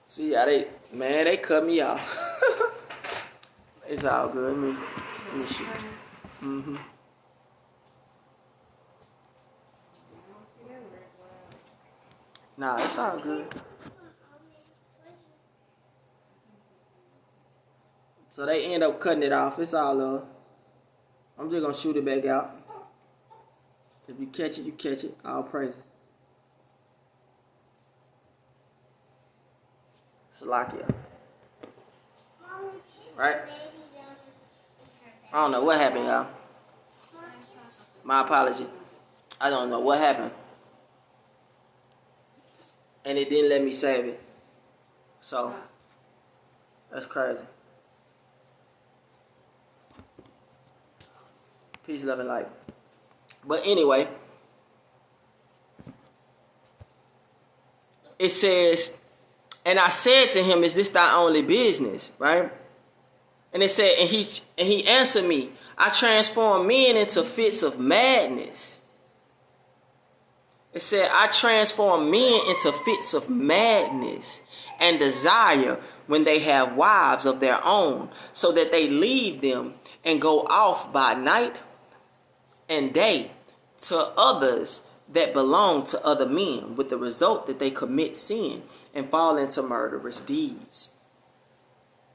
See how they cut me off. It's all good. Let me shoot. Mm-hmm. Nah, it's all good. So they end up cutting it off. It's all love. I'm just gonna shoot it back out. If you catch it, you catch it. I'll praise it. Salakia. Right? I don't know what happened, y'all. My apology. I don't know what happened. And it didn't let me save it. So, that's crazy. Peace, love, and light. But anyway, it says, and I said to him, is this thy only business? Right? And it said, and he answered me, I transform men into fits of madness. It said, I transform men into fits of madness and desire when they have wives of their own, so that they leave them and go off by night and day to others that belong to other men, with the result that they commit sin and fall into murderous deeds.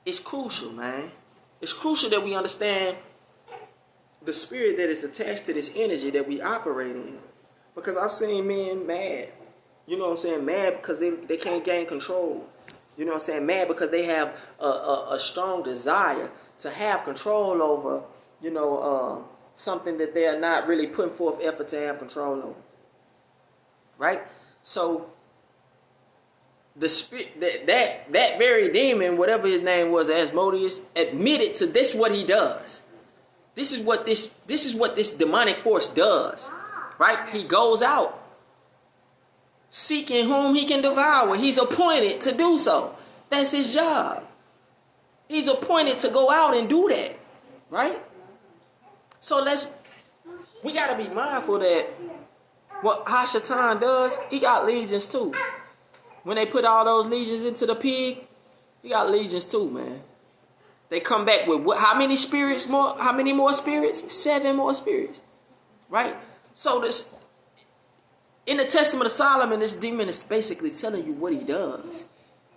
It's crucial, man. It's crucial that we understand the spirit that is attached to this energy that we operate in. Because I've seen men mad. You know what I'm saying? Mad because they can't gain control. You know what I'm saying? Mad because they have a strong desire to have control over, something that they are not really putting forth effort to have control over. Right? So the spirit that very demon, whatever his name was, Asmodeus, admitted to this what he does. This is what this demonic force does. Right? He goes out seeking whom he can devour. He's appointed to do so. That's his job. He's appointed to go out and do that. Right? So we got to be mindful that what Hashatan does, he got legions too. When they put all those legions into the pig, he got legions too, man. They come back with how many spirits more? How many more spirits? 7 more spirits. Right? So this, in the Testament of Solomon, this demon is basically telling you what he does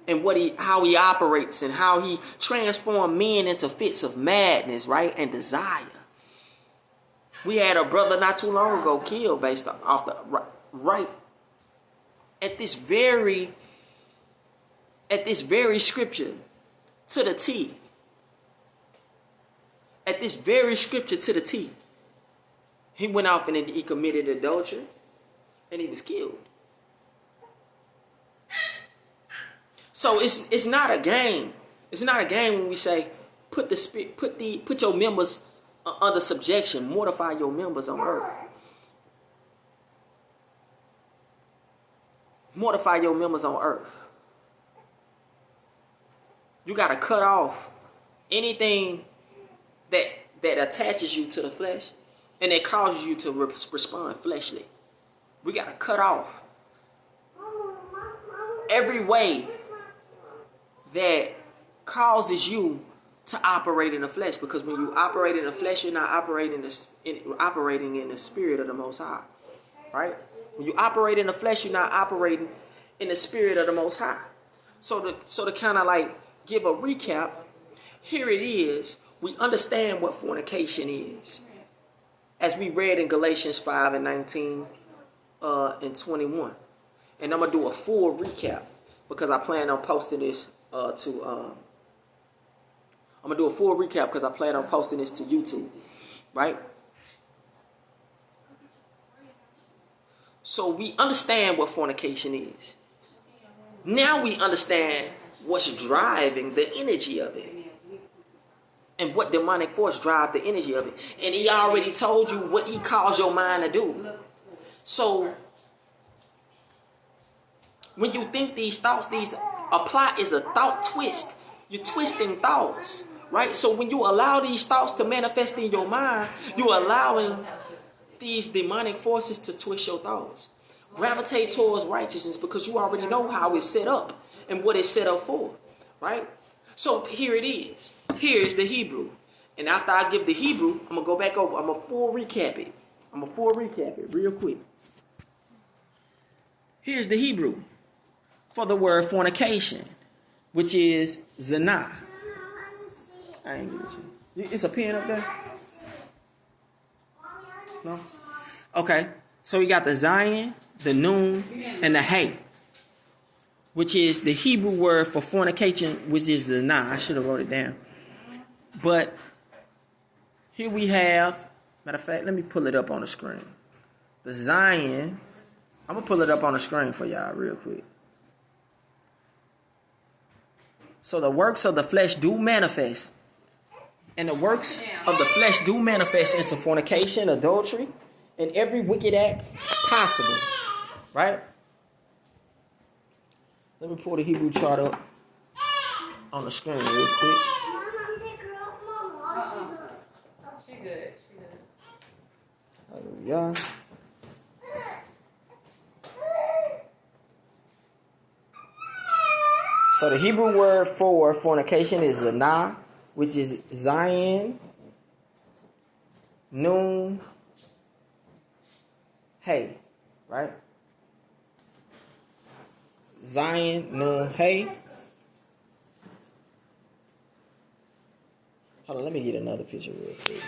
and how he operates and how he transforms men into fits of madness, right, and desire. We had a brother not too long ago killed based off the right at this very scripture to the T. At this very scripture to the T. He went off and he committed adultery, and he was killed. So it's not a game. It's not a game when we say put your members under subjection, mortify your members on earth. Mortify your members on earth. You got to cut off anything that attaches you to the flesh and that causes you to respond fleshly. We got to cut off every way that causes you to operate in the flesh. Because when you operate in the flesh, you're not operating in the spirit of the Most High. Right? When you operate in the flesh, you're not operating in the spirit of the Most High. So to kind of like give a recap, here it is. We understand what fornication is, as we read in Galatians 5 and 19 and 21. And I'm going to do a full recap because I plan on posting this I'm going to do a full recap because I plan on posting this to YouTube, right? So we understand what fornication is. Now we understand what's driving the energy of it. And what demonic force drives the energy of it. And he already told you what he calls your mind to do. So when you think these thoughts, a plot is a thought twist. You're twisting thoughts, right? So when you allow these thoughts to manifest in your mind, you're allowing these demonic forces to twist your thoughts. Gravitate towards righteousness because you already know how it's set up. and what it's set up for, right? So here it is. Here's the Hebrew. And after I give the Hebrew, I'm going to go back over. I'm going to full recap it real quick. Here's the Hebrew for the word fornication, which is zina. I ain't getting you. It's a pen up there? No? Okay. So we got the Zion, the Noon, and the Hay, which is the Hebrew word for fornication, which is zina. I should have wrote it down. But here we have, matter of fact, let me pull it up on the screen. The Zion, I'm going to pull it up on the screen for y'all real quick. So the works of the flesh do manifest. And the works of the flesh do manifest into fornication, adultery, and every wicked act possible. Right? Let me pull the Hebrew chart up on the screen real quick. She good. Hallelujah. So the Hebrew word for fornication is zina, which is Zion, Noon, Hay, right? Zion, Noon, Hay. Hold on, let me get another picture real quick.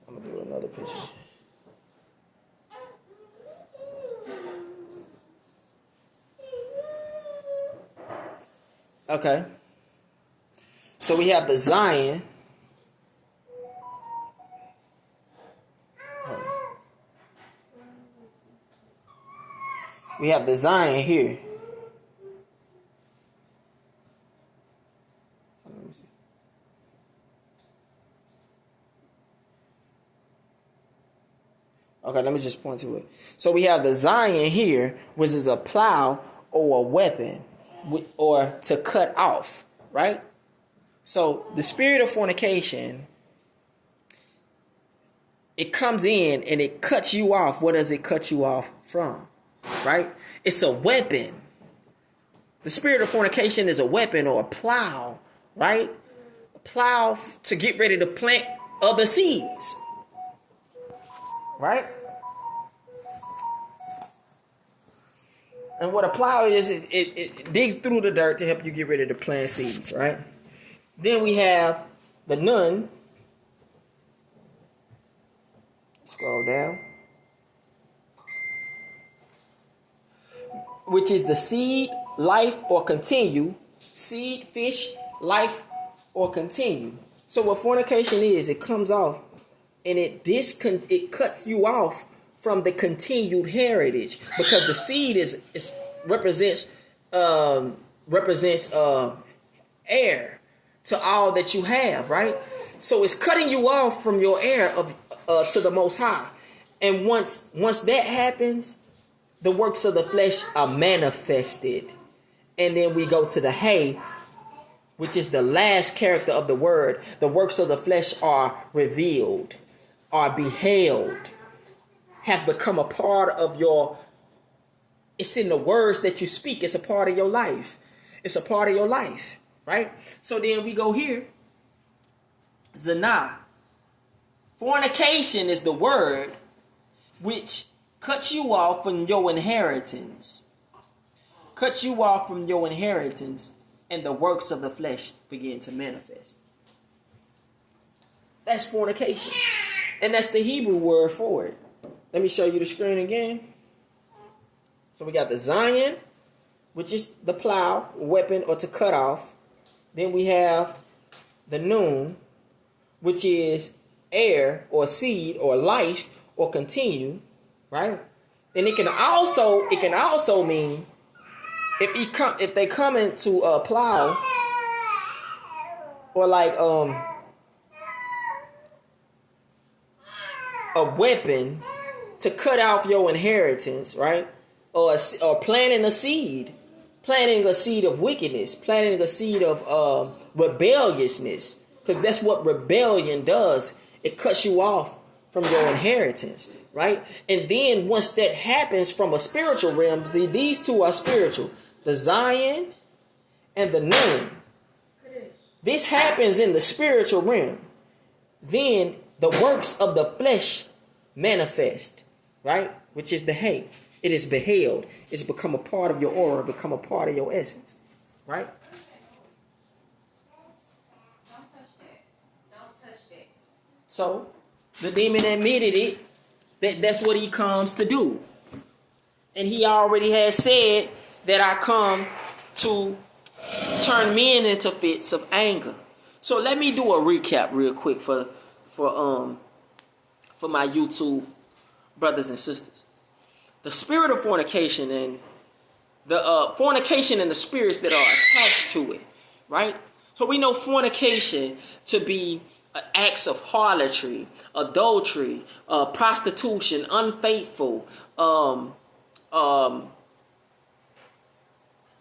I'm gonna do another picture. Okay. So we have the Zion. We have the Zion here. Let me see. Okay, let me just point to it. So we have the Zion here, which is a plow or a weapon, or to cut off, right? So the spirit of fornication, it comes in and it cuts you off. What does it cut you off from? Right? It's a weapon. The spirit of fornication is a weapon or a plow, right? A plow to get ready to plant other seeds. Right? And what a plow is it digs through the dirt to help you get ready to plant seeds, right? Then we have the Nun. Scroll down. Which is the seed, life, or continue. Seed, fish, life, or continue. So what fornication is, it comes off and it cuts you off from the continued heritage, because the seed represents heir to all that you have, right? So it's cutting you off from your heir to the Most High, and once that happens, the works of the flesh are manifested, and then we go to the Hay, which is the last character of the word. The works of the flesh are revealed, are beheld, have become a part of your, it's in the words that you speak. It's a part of your life. It's a part of your life, right? So then we go here. Zina. Fornication is the word which cuts you off from your inheritance. Cuts you off from your inheritance, and the works of the flesh begin to manifest. That's fornication. And that's the Hebrew word for it. Let me show you the screen again. So we got the Zion, which is the plow, weapon, or to cut off. Then we have the Noon, which is heir or seed or life or continue, right? And it can also mean if they come into a plow, or like a weapon to cut off your inheritance, right? Or planting a seed of wickedness, planting a seed of rebelliousness, because that's what rebellion does. It cuts you off from your inheritance. right? And then once that happens from a spiritual realm, see, these two are spiritual. The Zion and the Nun. This happens in the spiritual realm. Then the works of the flesh manifest, right? Which is the hate. It is beheld. It's become a part of your aura, become a part of your essence, right? Don't touch that. Don't touch that. So the demon admitted it, that's what he comes to do. And he already has said that I come to turn men into fits of anger. So let me do a recap real quick for my YouTube brothers and sisters. The spirit of fornication and the fornication and the spirits that are attached to it, right? So we know fornication to be acts of harlotry, adultery, prostitution, unfaithful,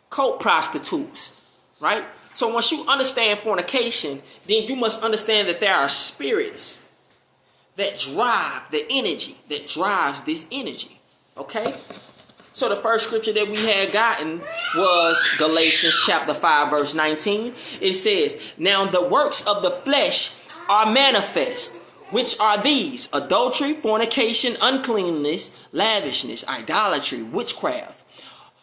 cult prostitutes, right? So once you understand fornication, then you must understand that there are spirits that drive the energy, that drives this energy, okay? So the first scripture that we had gotten was Galatians chapter 5, verse 19. It says, now the works of the flesh are manifest, which are these: adultery, fornication, uncleanness, lavishness, idolatry, witchcraft,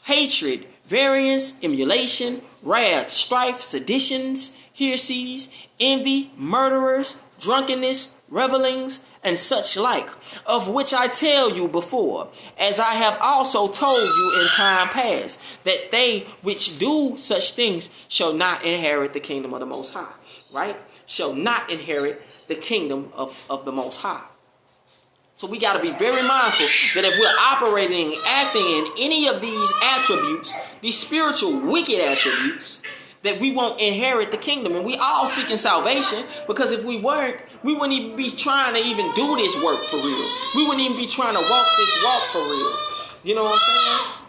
hatred, variance, emulation, wrath, strife, seditions, heresies, envy, murderers, drunkenness, revelings, and such like, of which I tell you before, as I have also told you in time past, that they which do such things shall not inherit the kingdom of the Most High, right? Shall not inherit the kingdom of the Most High. So we got to be very mindful that if we're operating and acting in any of these attributes, these spiritual wicked attributes, that we won't inherit the kingdom. And we all seeking salvation, because if we weren't, we wouldn't even be trying to even do this work for real. We wouldn't even be trying to walk this walk for real. You know what I'm saying?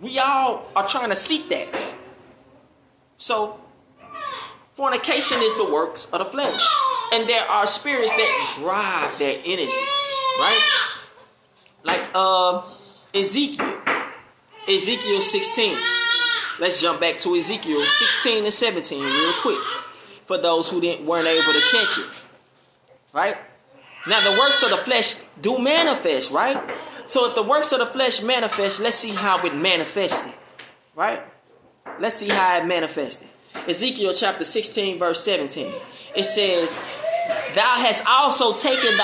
We all are trying to seek that. So fornication is the works of the flesh. And there are spirits that drive that energy, right? Like Ezekiel 16. Let's jump back to Ezekiel 16 and 17 real quick, for those who weren't able to catch it, right? Now the works of the flesh do manifest, right? So if the works of the flesh manifest, let's see how it manifested, right? Let's see how it manifested. Ezekiel chapter 16 verse 17. It says, Thou hast also taken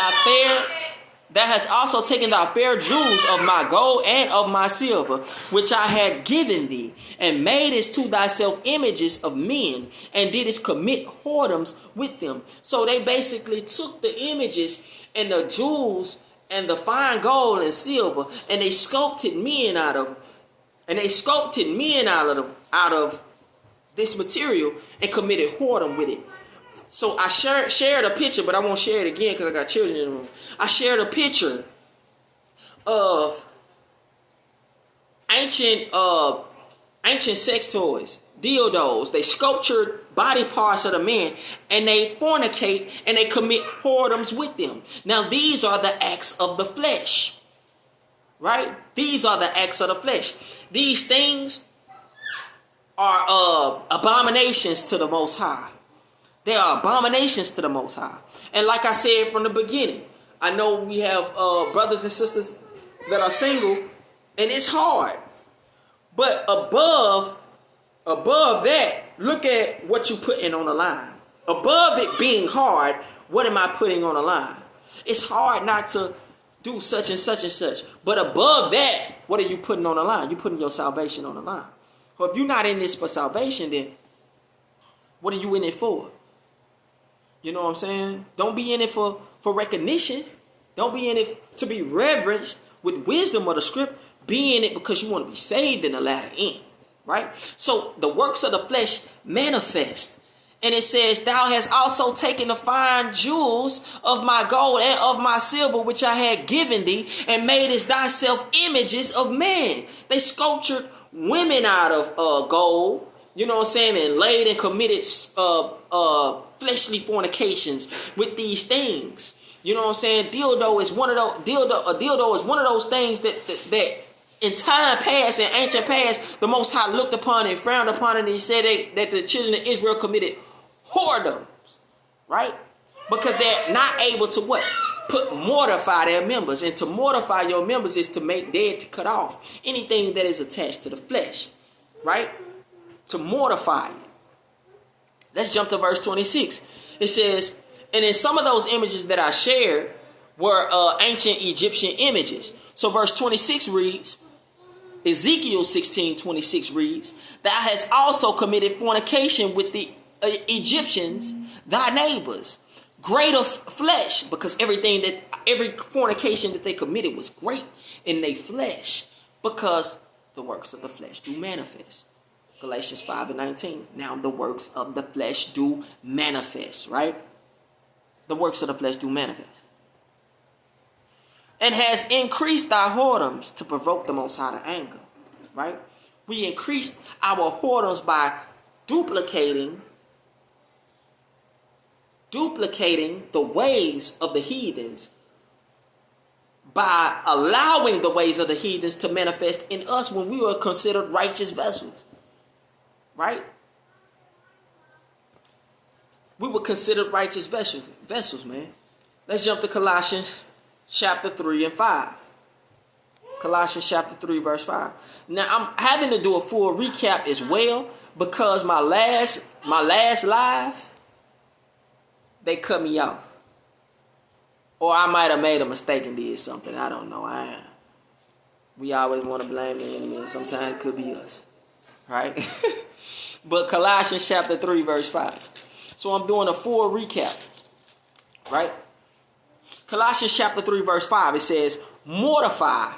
thy fair jewels of my gold and of my silver, which I had given thee, and madest to thyself images of men, and didst commit whoredoms with them. So they basically took the images and the jewels and the fine gold and silver, and they sculpted men out of this material and committed whoredom with it. So I shared a picture, but I won't share it again because I got children in the room. I shared a picture of ancient sex toys, dildos. They sculptured body parts of the men, and they fornicate and they commit whoredoms with them. Now these are the acts of the flesh, right? These are the acts of the flesh. These things are abominations to the Most High. They are abominations to the Most High. And like I said from the beginning, I know we have brothers and sisters that are single, and it's hard. But above that, look at what you're putting on the line. Above it being hard, what am I putting on the line? It's hard not to do such and such and such. But above that, what are you putting on the line? You're putting your salvation on the line. So if you're not in this for salvation, then what are you in it for? You know what I'm saying? Don't be in it for recognition. Don't be in it to be reverenced with wisdom of the script. Be in it because you want to be saved in the latter end. Right? So the works of the flesh manifest. And it says, Thou hast also taken the fine jewels of my gold and of my silver, which I had given thee, and madest thyself images of men. They sculptured women out of gold, you know what I'm saying, and laid and committed fleshly fornications with these things. You know what I'm saying? Dildo is one of those. A dildo is one of those things that in time past, in ancient past, the Most High looked upon and frowned upon it, and he said that the children of Israel committed whoredoms, right? Because they're not able to what? Mortify their members. And to mortify your members is to make dead, to cut off anything that is attached to the flesh, right? To mortify it. Let's jump to verse 26. It says, and in some of those images that I shared were ancient Egyptian images. So verse 26 reads, Ezekiel 16:26 reads, thou hast also committed fornication with the Egyptians, thy neighbors, great of flesh, because every fornication that they committed was great in their flesh, because the works of the flesh do manifest. Galatians 5:19. Now the works of the flesh do manifest, right? The works of the flesh do manifest. And has increased thy whoredoms to provoke the Most High to anger, right? We increased our whoredoms by duplicating the ways of the heathens, by allowing the ways of the heathens to manifest in us when we were considered righteous vessels, right? We were considered righteous vessels, man. Let's jump to Colossians chapter 3 and 5. Colossians chapter 3 verse 5. Now I'm having to do a full recap as well, because my last live, they cut me off. Or I might have made a mistake and did something. I don't know. We always want to blame the enemy, and sometimes it could be us, right? But Colossians chapter 3 verse 5. So I'm doing a full recap, right? Colossians chapter 3 verse 5, it says, mortify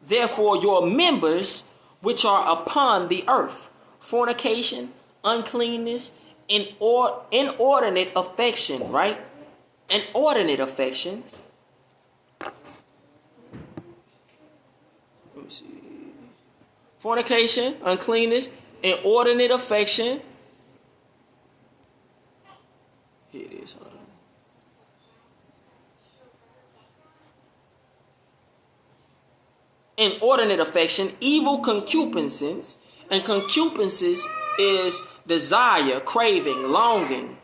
therefore your members which are upon the earth, fornication, uncleanness, inordinate affection, right? Inordinate affection. Let me see. Fornication, uncleanness, inordinate affection. Here it is. Inordinate affection, evil concupiscence, and concupiscence is desire, craving, longing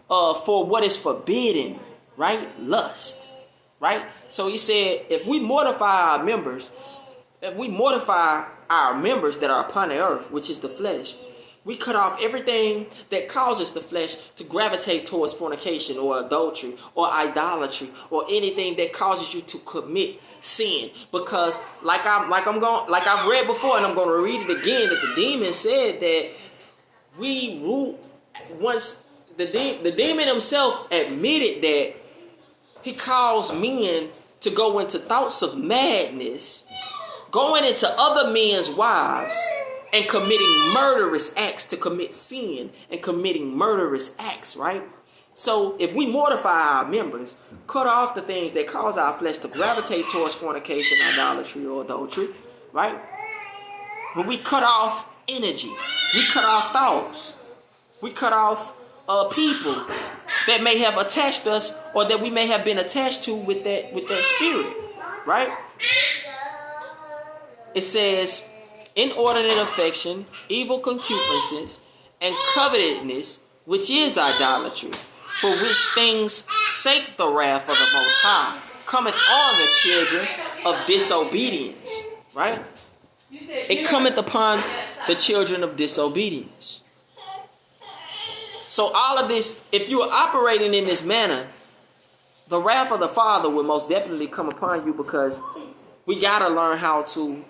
for what is forbidden, right? Lust, right? So he said, if we mortify our members that are upon the earth, which is the flesh, we cut off everything that causes the flesh to gravitate towards fornication or adultery or idolatry or anything that causes you to commit sin. Because like I've read before, and I'm going to read it again, that the demon said that once the demon himself admitted that he caused men to go into thoughts of madness, going into other men's wives, and committing murderous acts to commit sin and committing murderous acts, right? So if we mortify our members, cut off the things that cause our flesh to gravitate towards fornication, idolatry, or adultery, right? When we cut off energy, we cut off thoughts, we cut off people that may have attached us, or that we may have been attached to with that spirit, right? It says, inordinate affection, evil concupiscence, and covetousness, which is idolatry, for which things sake the wrath of the Most High cometh on the children of disobedience, right? It cometh upon the children of disobedience. So all of this, if you are operating in this manner, the wrath of the Father will most definitely come upon you, because we got to learn how to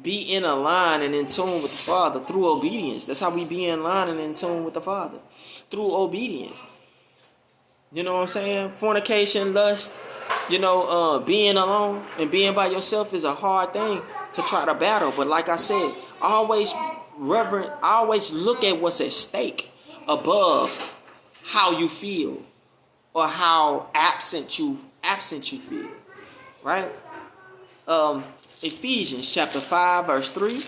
be in a line and in tune with the Father through obedience. That's how we be in line and in tune with the Father, through obedience. You know what I'm saying? Fornication, lust, being alone and being by yourself is a hard thing to try to battle. But like I said, always look at what's at stake above how you feel or how absent you feel, right? Ephesians chapter 5 verse 3.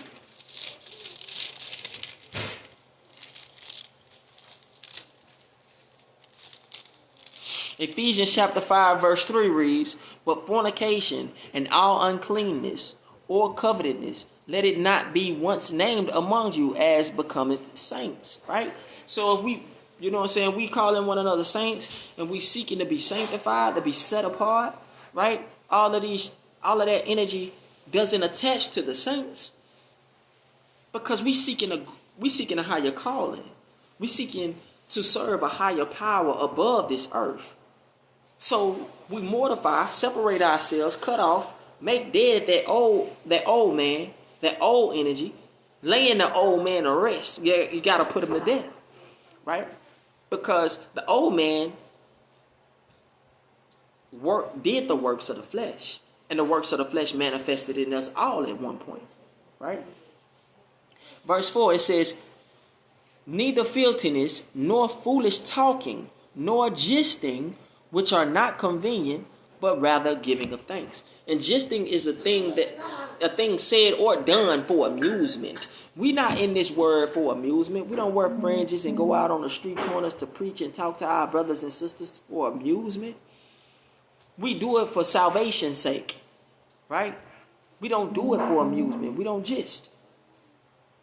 Ephesians chapter 5 verse 3 reads, "But fornication and all uncleanness or covetousness, let it not be once named among you as becometh saints." Right? So if we, you know what I'm saying, we calling one another saints and we seeking to be sanctified, to be set apart, right? All of that energy doesn't attach to the saints because we seeking a higher calling. We seeking to serve a higher power above this earth. So we mortify, separate ourselves, cut off, make dead that old man, that old energy, laying the old man to rest. Yeah, you got to put him to death, right? Because the old man did the works of the flesh, and the works of the flesh manifested in us all at one point, right? Verse 4, it says, "Neither filthiness, nor foolish talking, nor gisting, which are not convenient, but rather giving of thanks." And gisting is a thing said or done for amusement. We not in this word for amusement. We don't wear fringes and go out on the street corners to preach and talk to our brothers and sisters for amusement. We do it for salvation's sake, right? We don't do it for amusement. We don't gist.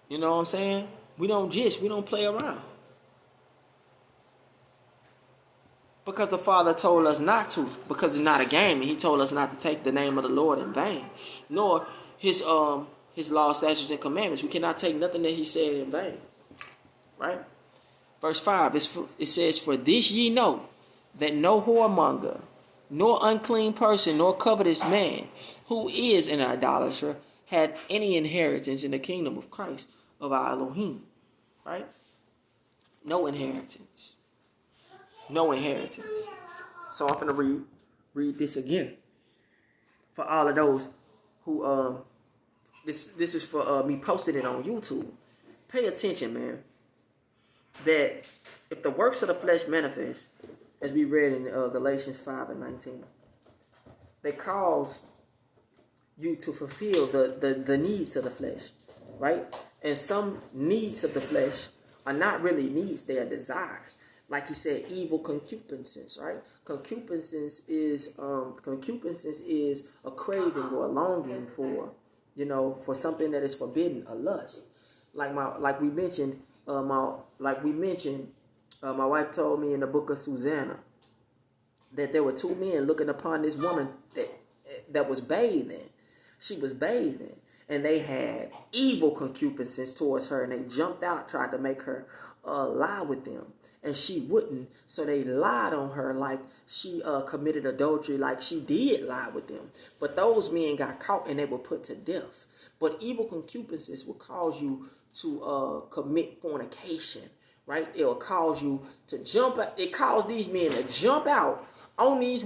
You know what I'm saying? We don't gist. We don't play around. Because the Father told us not to. Because it's not a game. And He told us not to take the name of the Lord in vain. Nor His laws, statutes, and commandments. We cannot take nothing that He said in vain. Right? Verse 5, it says, "For this ye know, that no whoremonger, nor unclean person, nor covetous man, who is an idolater, hath any inheritance in the kingdom of Christ, of our Elohim." Right? No inheritance. No inheritance. So I'm going to read this again. For all of those who, this is for me posting it on YouTube. Pay attention, man. That if the works of the flesh manifest, as we read in Galatians 5 and 19, they cause you to fulfill the needs of the flesh, right? And some needs of the flesh are not really needs, they are desires. Like he said, evil concupiscence, right? Concupiscence is a craving or a longing for, for something that is forbidden, a lust. Like we mentioned, my wife told me in the book of Susanna that there were two men looking upon this woman that was bathing. She was bathing, and they had evil concupiscence towards her, and they jumped out, tried to make her lie with them, and she wouldn't. So they lied on her like she committed adultery, like she did lie with them. But those men got caught and they were put to death. But evil concupiscence will cause you to commit fornication, right? It will cause you to jump out. It caused these men to jump out on this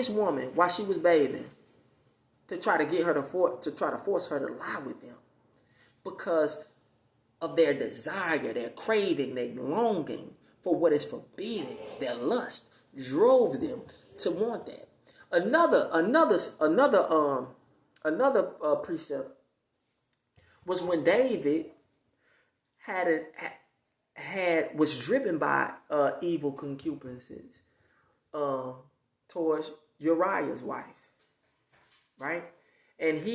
woman while she was bathing, to try to get her to force her to lie with them, because of their desire, their craving, their longing for what is forbidden. Their lust drove them to want that. Another precept was when David was driven by evil concupiscence towards Uriah's wife, right? And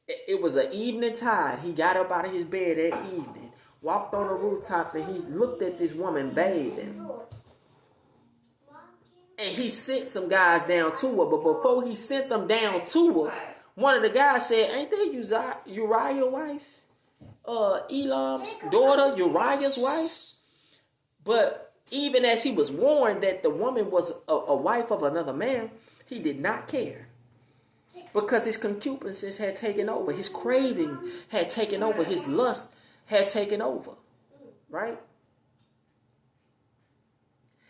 it was an evening tide. He got up out of his bed that evening, walked on the rooftop, and he looked at this woman bathing. And he sent some guys down to her. But before he sent them down to her, one of the guys said, "Ain't that Uriah's wife? Elam's daughter, Uriah's wife?" But even as he was warned that the woman was a wife of another man, he did not care. Because his concupiscence had taken over. His craving had taken over. His lust had taken over. Right?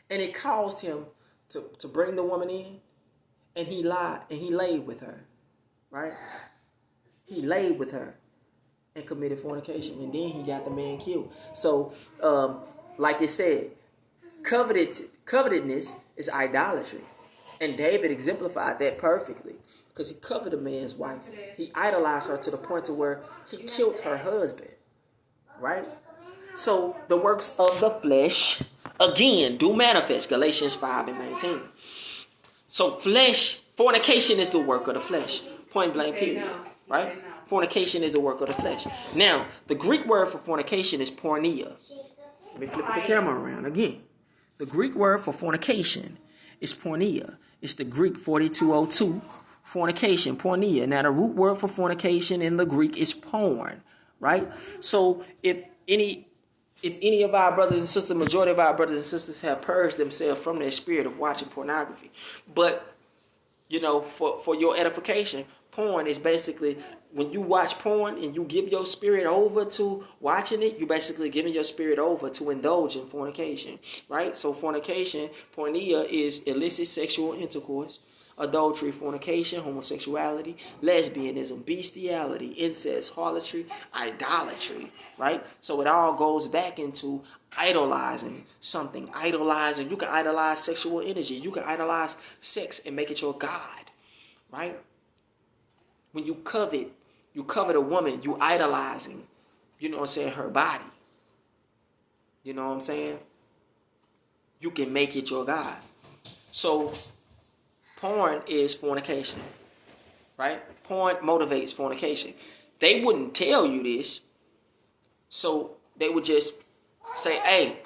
And it caused him to bring the woman in. And he lied. And he laid with her. Right? He laid with her. And committed fornication. And then he got the man killed. So, like it said, covetedness is idolatry. And David exemplified that perfectly. Because he coveted a man's wife. He idolized her to the point to where he killed her husband. Right? So the works of the flesh again, do manifest. Galatians 5 and 19. So flesh, fornication is the work of the flesh. Point blank period. No. Right? Fornication is the work of the flesh. Now, the Greek word for fornication is porneia. Let me flip the camera around again. The Greek word for fornication is porneia. It's the Greek 4202, fornication, porneia. Now, the root word for fornication in the Greek is porn, right? So, if any of our brothers and sisters, majority of our brothers and sisters have purged themselves from their spirit of watching pornography, but for your edification, porn is basically when you watch porn and you give your spirit over to watching it, you basically giving your spirit over to indulge in fornication, right? So fornication, porneia, is illicit sexual intercourse, adultery, fornication, homosexuality, lesbianism, bestiality, incest, harlotry, idolatry, right? So it all goes back into idolizing something. Idolizing. You can idolize sexual energy. You can idolize sex and make it your God, right? When you covet a woman, you idolizing, her body. You know what I'm saying? You can make it your God. So porn is fornication, right? Porn motivates fornication. They wouldn't tell you this, so they would just say, hey,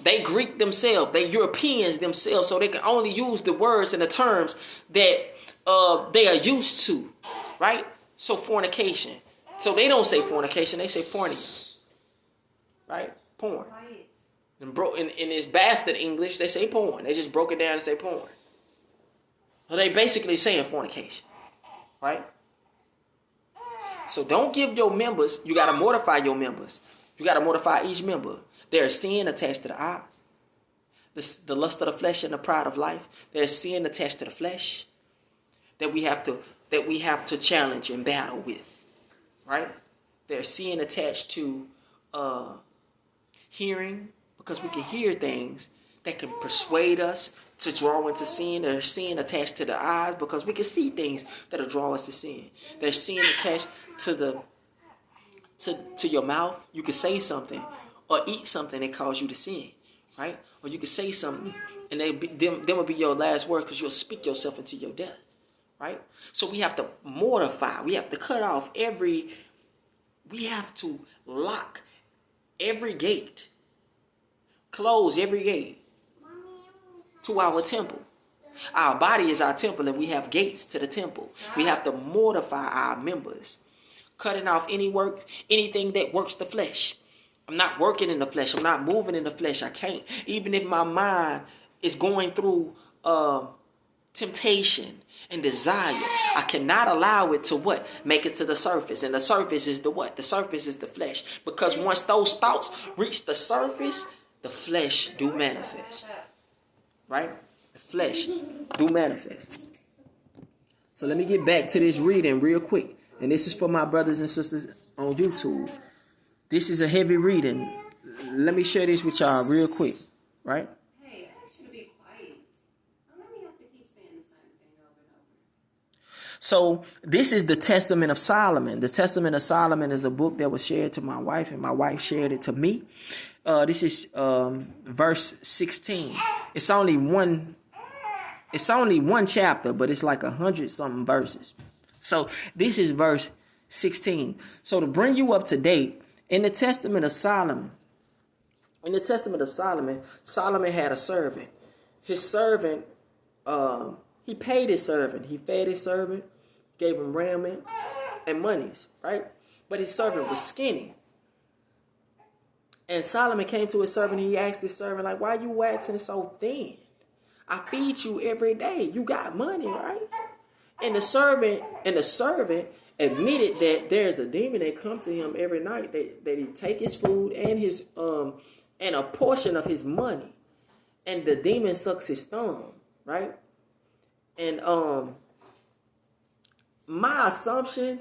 they Greek themselves, they Europeans themselves, so they can only use the words and the terms that they are used to, right? So fornication. So they don't say fornication, they say porneia, right? Porn. In its bastard English, they say porn. They just broke it down and say porn. So they basically saying fornication, right? So don't give your members, you got to mortify your members. You got to mortify each member. There's sin attached to the eyes. The lust of the flesh and the pride of life. There's sin attached to the flesh that we have to challenge and battle with, right? There's sin attached to hearing, because we can hear things that can persuade us to draw into sin. There's sin attached to the eyes because we can see things that'll draw us to sin. There's sin attached to to your mouth. You can say something or eat something that cause you to sin, right? Or you can say something and them will be your last word because you'll speak yourself into your death, right? So we have to mortify. We have to cut off we have to lock every gate, close every gate to our temple. Our body is our temple and we have gates to the temple. We have to mortify our members, cutting off anything that works the flesh. I'm not working in the flesh. I'm not moving in the flesh. I can't. Even if my mind is going through temptation and desire, I cannot allow it to what? Make it to the surface. And the surface is the what? The surface is the flesh. Because once those thoughts reach the surface, the flesh do manifest. Right? The flesh do manifest. So let me get back to this reading real quick. And this is for my brothers and sisters on YouTube. This is a heavy reading. Let me share this with y'all real quick. Right? Hey, I asked you to be quiet. Don't let me have to keep saying the same thing over and over. So this is the Testament of Solomon. The Testament of Solomon is a book that was shared to my wife, and my wife shared it to me. This is verse 16. It's only one chapter, but it's like 100-something verses. So this is verse 16. So to bring you up to date, in the Testament of Solomon, Solomon had a servant. His servant, he paid his servant. He fed his servant, gave him raiment and monies, right? But his servant was skinny. And Solomon came to his servant and he asked his servant, like, why you waxing so thin? I feed you every day. You got money, right? And the servant admitted that there's a demon that come to him every night. That he take his food and his and a portion of his money. And the demon sucks his thumb, right? And my assumption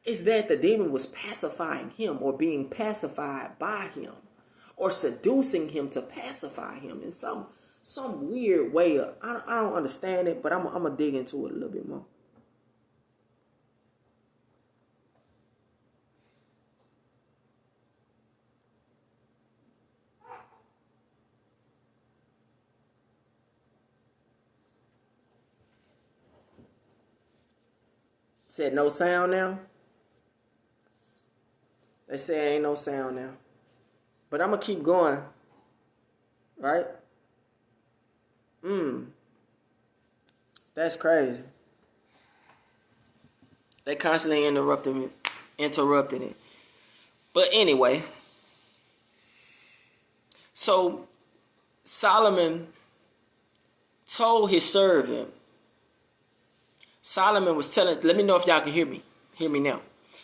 is that the demon was pacifying him or being pacified by him or seducing him to pacify him in some weird way. I don't understand it, but I'm going to dig into it a little bit more. Said no sound now. They say ain't no sound now. But I'm going to keep going. Right? That's crazy. They constantly interrupting it. But anyway. So Solomon told his servant. Solomon was telling, let me know if y'all can hear me. Hear me now.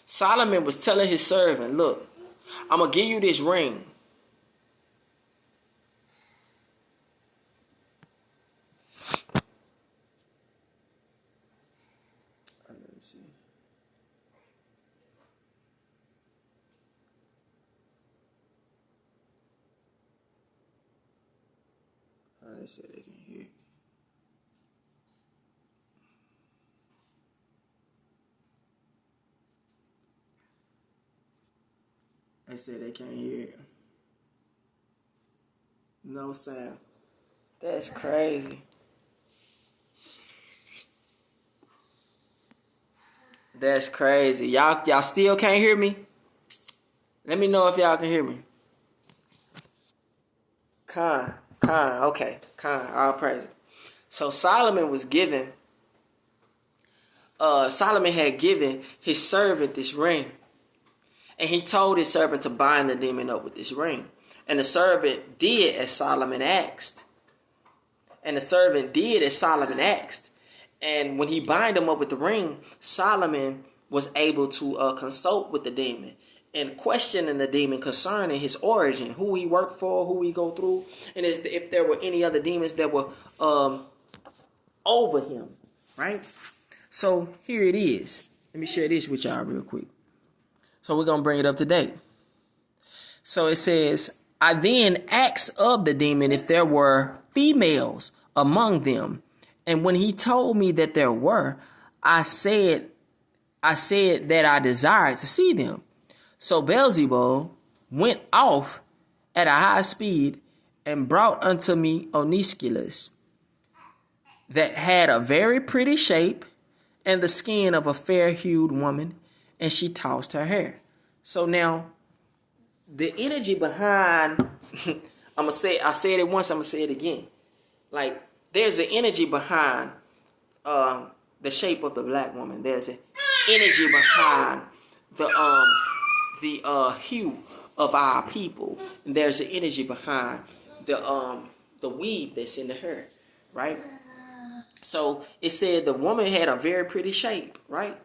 Solomon was telling his servant, look, I'm going to give you this ring. Let me see. They said they can hear. They said they can't hear it. No sound. That's crazy. That's crazy. Y'all still can't hear me? Let me know if y'all can hear me. Okay. All praise. So Solomon had given his servant this ring. And he told his servant to bind the demon up with this ring. And the servant did as Solomon asked. And when he bind him up with the ring, Solomon was able to consult with the demon and questioning the demon concerning his origin, who he worked for, who he go through, and if there were any other demons that were over him, right? So here it is. Let me share this with y'all real quick. So we're going to bring it up to date. So it says, I then asked of the demon if there were females among them. And when he told me that there were, I said that I desired to see them. So Beelzebub went off at a high speed and brought unto me Onisculus, that had a very pretty shape and the skin of a fair-hued woman, and she tossed her hair. So now, the energy behind, I said it once, I'm going to say it again. Like, there's an energy behind the shape of the black woman. There's an energy behind the hue of our people. And there's an energy behind the weave that's in the hair, right? So it said the woman had a very pretty shape, right?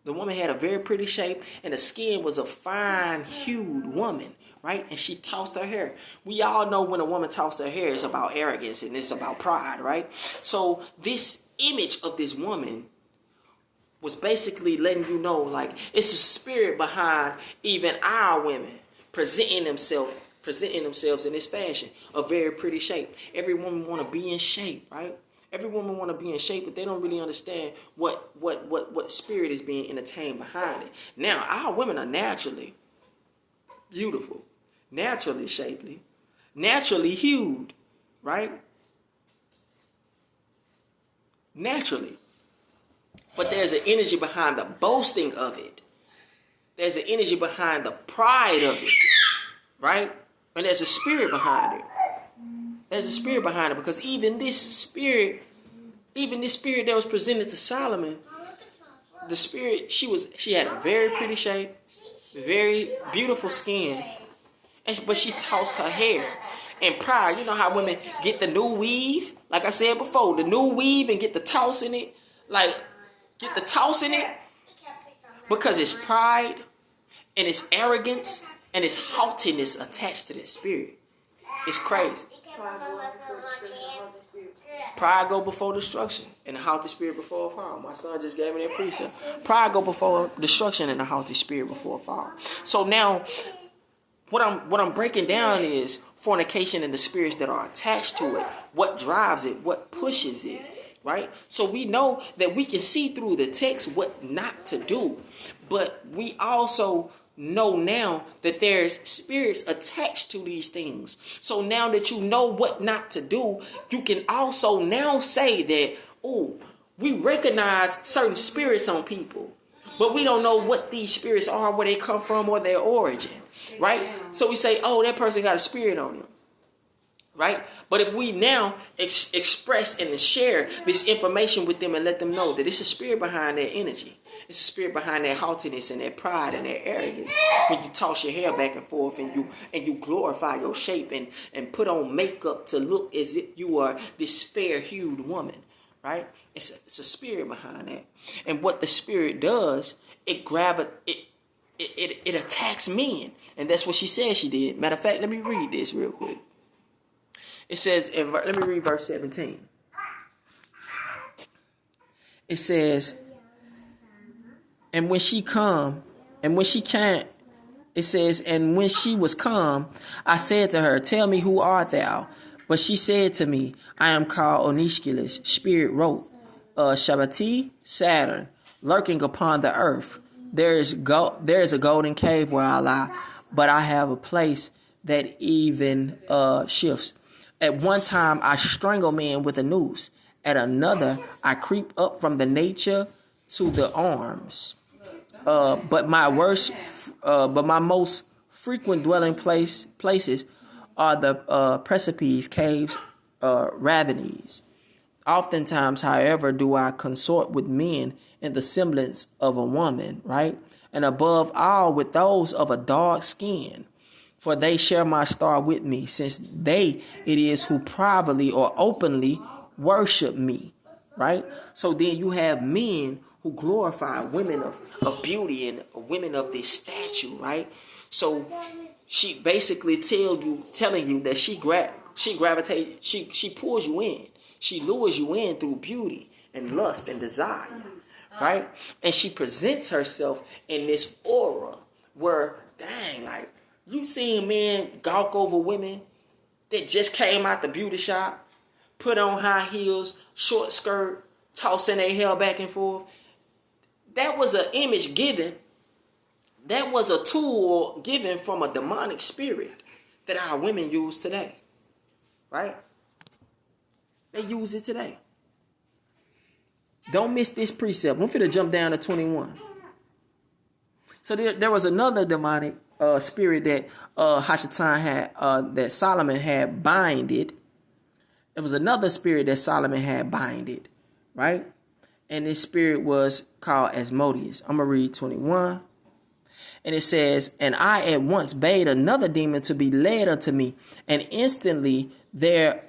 The woman had a very pretty shape, and the skin was a fine-hued woman, right? And she tossed her hair. We all know when a woman tosses her hair, it's about arrogance and it's about pride, right? So this image of this woman was basically letting you know, like, it's the spirit behind even our women presenting themselves in this fashion, a very pretty shape. Every woman want to be in shape, right? Every woman want to be in shape, but they don't really understand what spirit is being entertained behind it. Now, our women are naturally beautiful, naturally shapely, naturally hued, right? Naturally. But there's an energy behind the boasting of it. There's an energy behind the pride of it, right? And there's a spirit behind it. There's a spirit behind it, because even this spirit that was presented to Solomon, the spirit, she had a very pretty shape, very beautiful skin, but she tossed her hair. And pride, you know how women get the new weave, like I said before, the new weave and get the toss in it, because it's pride and it's arrogance and it's haughtiness attached to that spirit. It's crazy. Pride go before destruction, and the haughty spirit before a fall. My son just gave me that precept. Pride go before destruction, and the haughty spirit before a fall. So now, what I'm breaking down is fornication and the spirits that are attached to it. What drives it? What pushes it? Right? So we know that we can see through the text what not to do, but we also know now that there's spirits attached to these things. So now that you know what not to do, you can also now say that, oh, we recognize certain spirits on people. But we don't know what these spirits are, where they come from, or their origin, right? So we say, oh, that person got a spirit on him, right? But if we now express and share this information with them and let them know that it's a spirit behind their energy, it's a spirit behind their haughtiness and their pride and their arrogance. When you toss your hair back and forth and you glorify your shape and put on makeup to look as if you are this fair-hued woman, right? It's a spirit behind that. And what the spirit does, it attacks men. And that's what she said she did. Matter of fact, let me read this real quick. It says, let me read verse 17. It says, and when she came, it says, and when she was come, I said to her, tell me, who art thou? But she said to me, I am called Onishkilis, spirit wrote, Shabbati, Saturn, lurking upon the earth. There is a golden cave where I lie, but I have a place that even shifts. At one time I strangle men with a noose. At another I creep up from the nature to the arms. But my most frequent dwelling places are the precipices, caves, ravines. Oftentimes, however, do I consort with men in the semblance of a woman, right? And above all, with those of a dark skin. For they share my star with me, since they it is who privately or openly worship me, right? So then you have men who glorify women of beauty and women of this statue, right? So she basically telling you that she gravitates, she pulls you in. She lures you in through beauty and lust and desire, right? And she presents herself in this aura where, dang, like, you seen men gawk over women that just came out the beauty shop, put on high heels, short skirt, tossing their hair back and forth. That was an image given. That was a tool given from a demonic spirit that our women use today, right? They use it today. Don't miss this precept. I'm finna jump down to 21. So there was another demonic spirit that Hashatan had, that Solomon had binded. There was another spirit that Solomon had binded, right? And this spirit was called Asmodeus. I'm going to read 21. And it says, and I at once bade another demon to be led unto me. And instantly there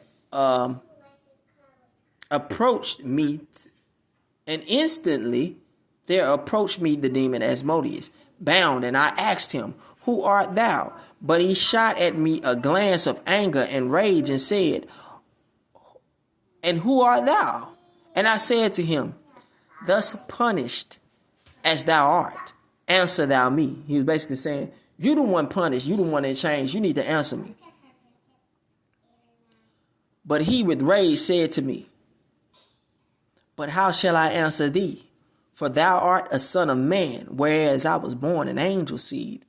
approached me. And instantly there approached me the demon Asmodeus, bound. And I asked him, who art thou? But he shot at me a glance of anger and rage and said, and who art thou? And I said to him, thus punished as thou art, answer thou me. He was basically saying, you the one punished, you the one that changed, you need to answer me. But he with rage said to me, but how shall I answer thee? For thou art a son of man, whereas I was born an angel seed,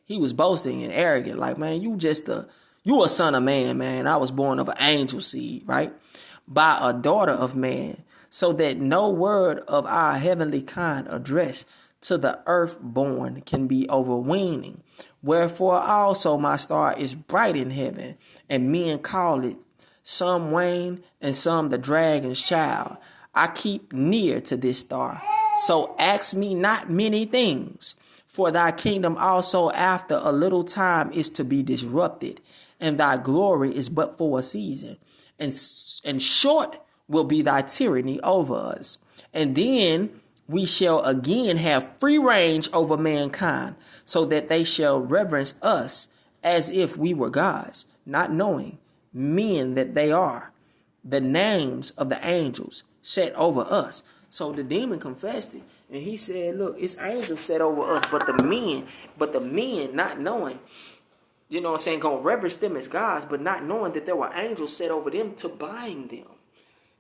he was boasting and arrogant, like, man, you a son of man, man. I was born of an angel seed, right? By a daughter of man, so that no word of our heavenly kind addressed to the earth born can be overweening. Wherefore also my star is bright in heaven, and men call it some wane and some the dragon's child. I keep near to this star, so ask me not many things. For thy kingdom also after a little time is to be disrupted, and thy glory is but for a season. And short will be thy tyranny over us. And then we shall again have free range over mankind, so that they shall reverence us as if we were gods, not knowing men that they are the names of the angels set over us. So the demon confessed it, and he said, look, it's angels set over us, but the men not knowing, you know what I'm saying, gonna reverence them as gods, but not knowing that there were angels set over them to bind them.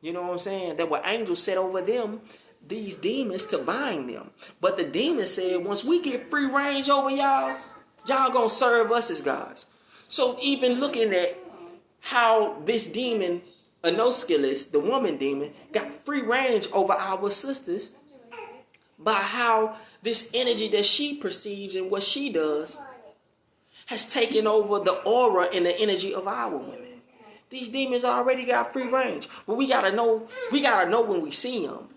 You know what I'm saying? There were angels set over them, these demons, to bind them. But the demon said, once we get free range over y'all gonna serve us as gods. So even looking at how this demon, Anoskilus, the woman demon, got free range over our sisters, by how this energy that she perceives and what she does has taken over the aura and the energy of our women. These demons already got free range, but we gotta know when we see them.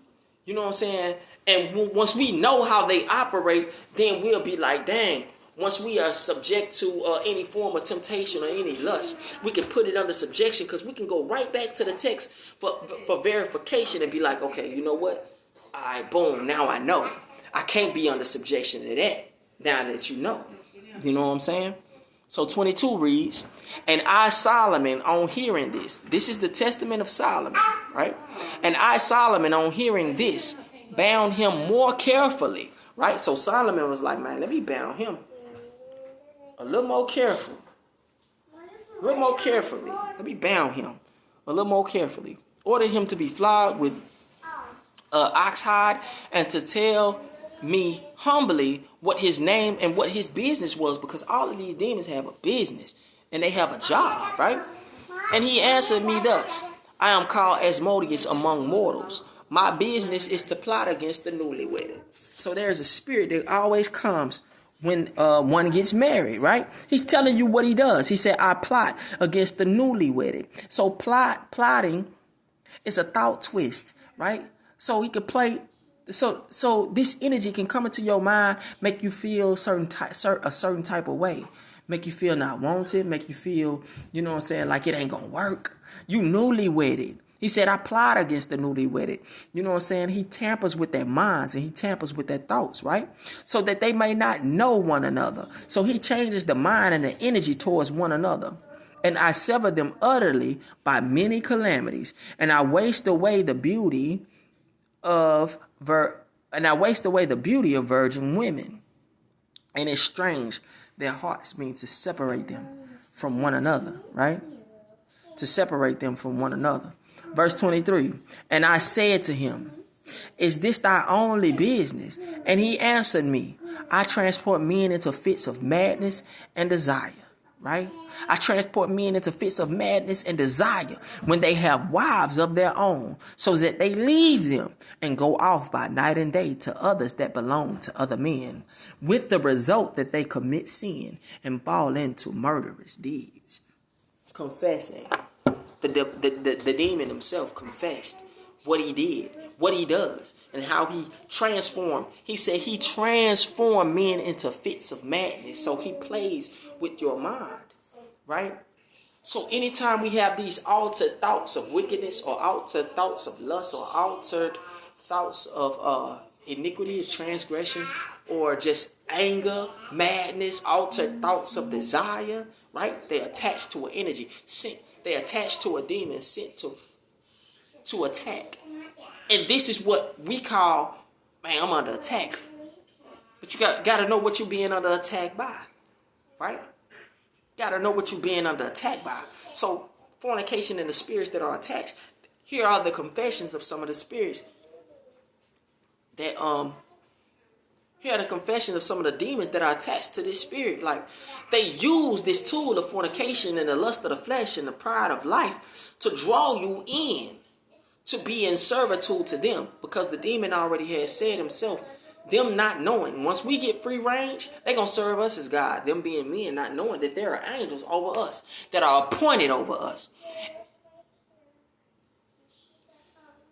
You know what I'm saying? And once we know how they operate, then we'll be like, dang. Once we are subject to any form of temptation or any lust, we can put it under subjection, because we can go right back to the text for verification and be like, okay, you know what? All right, boom, now I know. I can't be under subjection to that now that you know. You know what I'm saying? So 22 reads, and I, Solomon, on hearing this is the testament of Solomon, right? And I, Solomon, on hearing this, bound him more carefully, right? So Solomon was like, man, let me bound him a little more careful. A little more carefully. Let me bound him a little more carefully. Ordered him to be flogged with ox hide, and to tell me humbly what his name and what his business was, because all of these demons have a business and they have a job, right? And he answered me thus, I am called Asmodeus among mortals. My business is to plot against the newlywed. So there's a spirit that always comes when one gets married, right? He's telling you what he does. He said, I plot against the newlywed. So plotting is a thought twist, right? So he could play. So this energy can come into your mind, make you feel a certain type of way, make you feel not wanted, make you feel, you know what I'm saying, like it ain't gonna work. You newlywed. He said, I plot against the newlywed. You know what I'm saying? He tampers with their minds and he tampers with their thoughts, right? So that they may not know one another. So he changes the mind and the energy towards one another. And I sever them utterly by many calamities, and I waste away the beauty of virgin women. And it's strange, their hearts mean to separate them from one another, right? To separate them from one another. Verse 23, and I said to him, is this thy only business? And he answered me, I transport men into fits of madness and desire, right? I transport men into fits of madness and desire when they have wives of their own, so that they leave them and go off by night and day to others that belong to other men, with the result that they commit sin and fall into murderous deeds. Confessing. The demon himself confessed what he did, what he does, and how he transformed. He said he transformed men into fits of madness. So he plays with your mind, right? So anytime we have these altered thoughts of wickedness, or altered thoughts of lust, or altered thoughts of iniquity, transgression, or just anger, madness, altered thoughts of desire, right? They attach to an energy. They attach to a demon sent to attack. And this is what we call, man, I'm under attack. But you got to know what you're being under attack by, right? Got to know what you're being under attack by. So fornication and the spirits that are attached. Here are the confessions of some of the spirits that here are the confessions of some of the demons that are attached to this spirit. Like, they use this tool of fornication and the lust of the flesh and the pride of life to draw you in, to be in servitude to them, because the demon already has said himself, them not knowing, once we get free range, they're going to serve us as God. Them being men, not knowing that there are angels over us that are appointed over us.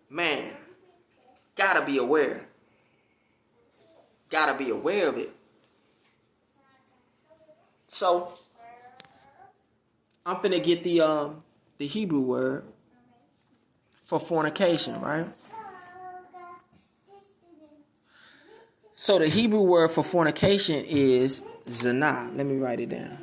Man, gotta be aware. Gotta be aware of it. So, I'm finna get the Hebrew word for fornication, right? So the Hebrew word for fornication is zina. Let me write it down.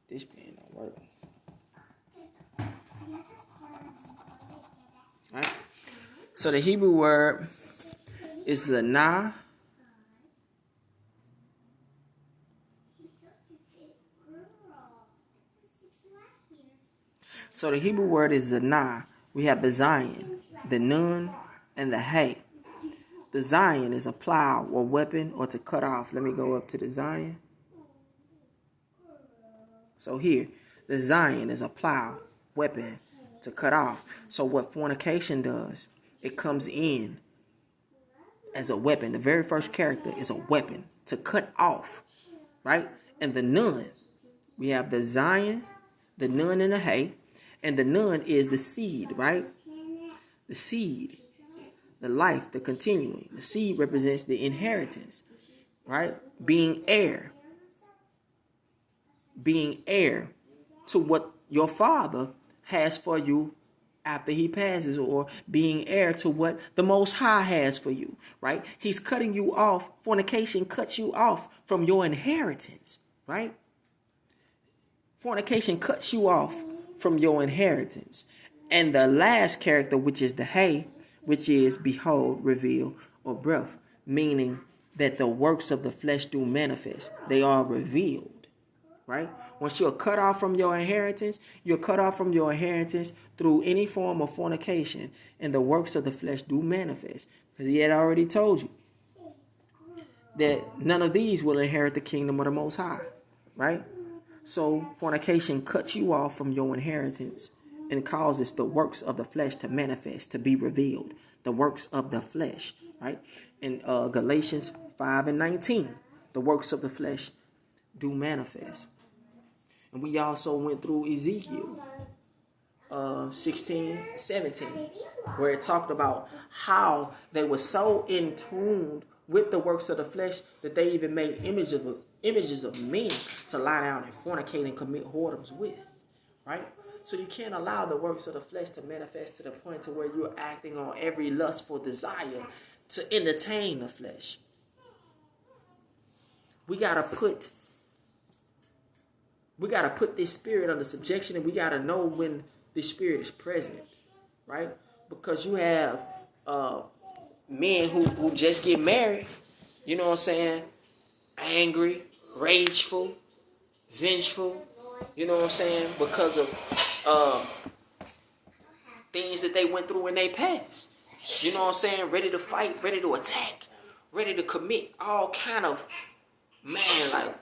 This pen don't work. Right? So the Hebrew word is zina. So the Hebrew word is zina. We have the zayin, the nun, and the hay. The zayin is a plow or weapon or to cut off. Let me go up to the zayin. So here, the zayin is a plow, weapon to cut off. So what fornication does, it comes in as a weapon. The very first character is a weapon to cut off, right? And the nun, we have the Zion, the nun, and the hay. And the nun is the seed, right? The seed, the life, the continuing. The seed represents the inheritance, right? Being heir to what your father has for you after he passes, or being heir to what the Most High has for you, right? He's cutting you off. Fornication cuts you off from your inheritance, right? Fornication cuts you off from your inheritance. And the last character, which is the hay, which is behold, reveal, or breath, meaning that the works of the flesh do manifest. They are revealed, right? Once you're cut off from your inheritance, you're cut off from your inheritance through any form of fornication, and the works of the flesh do manifest. Because he had already told you that none of these will inherit the kingdom of the Most High, right? So fornication cuts you off from your inheritance and causes the works of the flesh to manifest, to be revealed. The works of the flesh, right? In Galatians 5:19, the works of the flesh do manifest. And we also went through Ezekiel 16:17, where it talked about how they were so in tune with the works of the flesh that they even made images of men to lie down and fornicate and commit whoredoms with, right? So you can't allow the works of the flesh to manifest to the point to where you're acting on every lustful desire to entertain the flesh. We gotta put this spirit under subjection, and we gotta know when this spirit is present, right? Because you have men who just get married, you know what I'm saying? Angry, rageful, vengeful, you know what I'm saying? Because of things that they went through in their past. You know what I'm saying? Ready to fight, ready to attack, ready to commit all kind of, like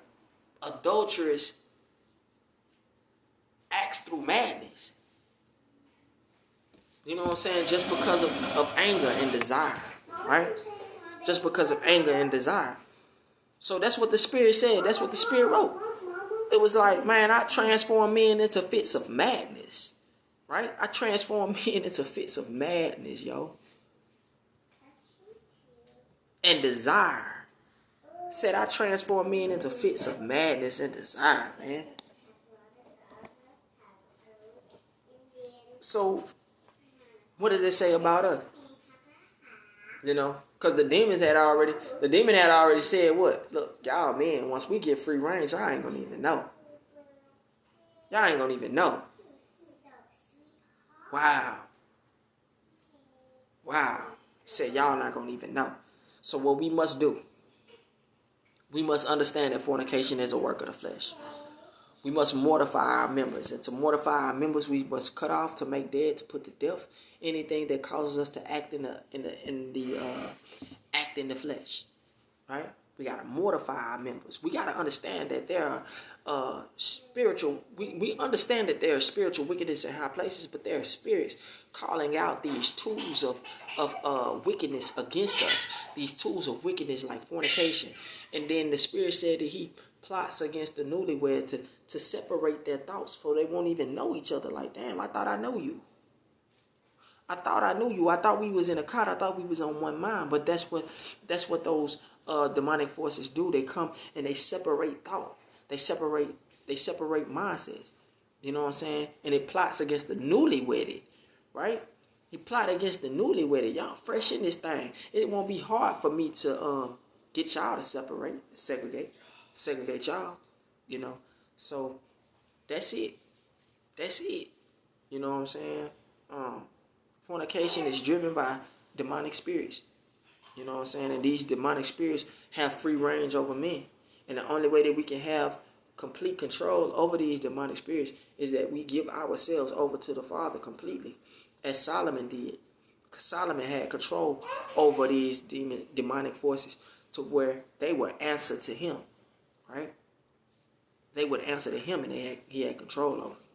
adulterous acts through madness. You know what I'm saying? Just because of anger and desire, right? Just because of anger and desire. So that's what the Spirit said. That's what the Spirit wrote. It was like, man, I transform men into fits of madness, right? I transform men into fits of madness, yo. And desire. Said I transform men into fits of madness and desire, man. So, what does it say about us? You know, because the demon had already said what? Look, y'all, man, once we get free range, y'all ain't gonna even know. Y'all ain't gonna even know. Wow. Said y'all not gonna even know. So what we must do, we must understand that fornication is a work of the flesh. We must mortify our members. And to mortify our members, we must cut off, to make dead, to put to death anything that causes us to act in the flesh. Right? We gotta mortify our members. We gotta understand that there are spiritual. We understand that there are spiritual wickedness in high places, but there are spirits calling out these tools of wickedness against us. These tools of wickedness like fornication. And then the Spirit said that He plots against the newlywed to separate their thoughts, for they won't even know each other. Like, damn, I thought I know you. I thought I knew you. I thought we was in a cot. I thought we was on one mind. But that's what those demonic forces do. They come and they separate thought. They separate mindsets. You know what I'm saying? And it plots against the newly wedded, right? He plot against the newly wedded. Y'all fresh in this thing. It won't be hard for me to get y'all to segregate y'all. You know. So that's it. You know what I'm saying? Fornication is driven by demonic spirits. You know what I'm saying? And these demonic spirits have free range over men. And the only way that we can have complete control over these demonic spirits is that we give ourselves over to the Father completely, as Solomon did. Because Solomon had control over these demonic forces to where they would answer to him, right? They would answer to him, and he had control over them.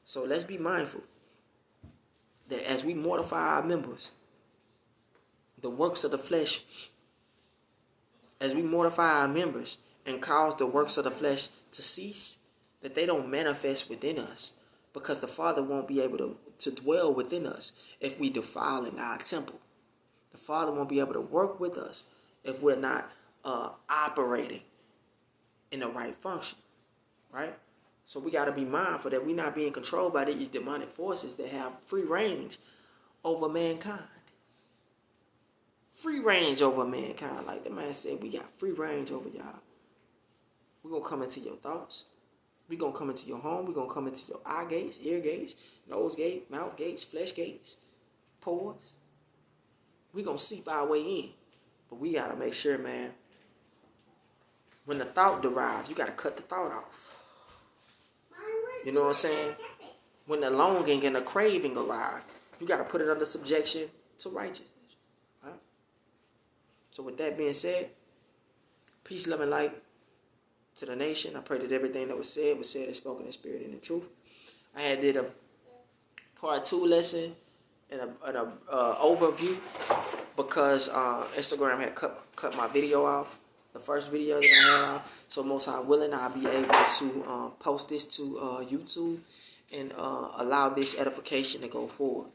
So let's be mindful. that as we mortify our members, the works of the flesh, as we mortify our members and cause the works of the flesh to cease, that they don't manifest within us, because the Father won't be able to dwell within us if we defiling our temple. The Father won't be able to work with us if we're not operating in the right function, right? So we got to be mindful that we're not being controlled by these demonic forces that have free range over mankind. Free range over mankind. Like the man said, we got free range over y'all. We're going to come into your thoughts. We're going to come into your home. We're going to come into your eye gates, ear gates, nose gate, mouth gates, flesh gates, pores. We're going to seep our way in. But we got to make sure, man, when the thought derives, you got to cut the thought off. You know what I'm saying? When the longing and the craving arrive, you got to put it under subjection to righteousness. Right? So with that being said, peace, love, and light to the nation. I pray that everything that was said and spoken in spirit and in truth. I had did a part 2 lesson and an overview because Instagram had cut my video off, the first video that I had off. So most high willing, I'll be able to post this to YouTube and allow this edification to go forward.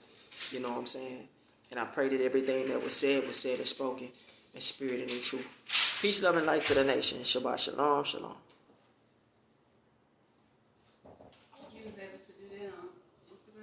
You know what I'm saying? And I pray that everything that was said and spoken in spirit and in truth. Peace, love, and light to the nation. Shabbat shalom, shalom.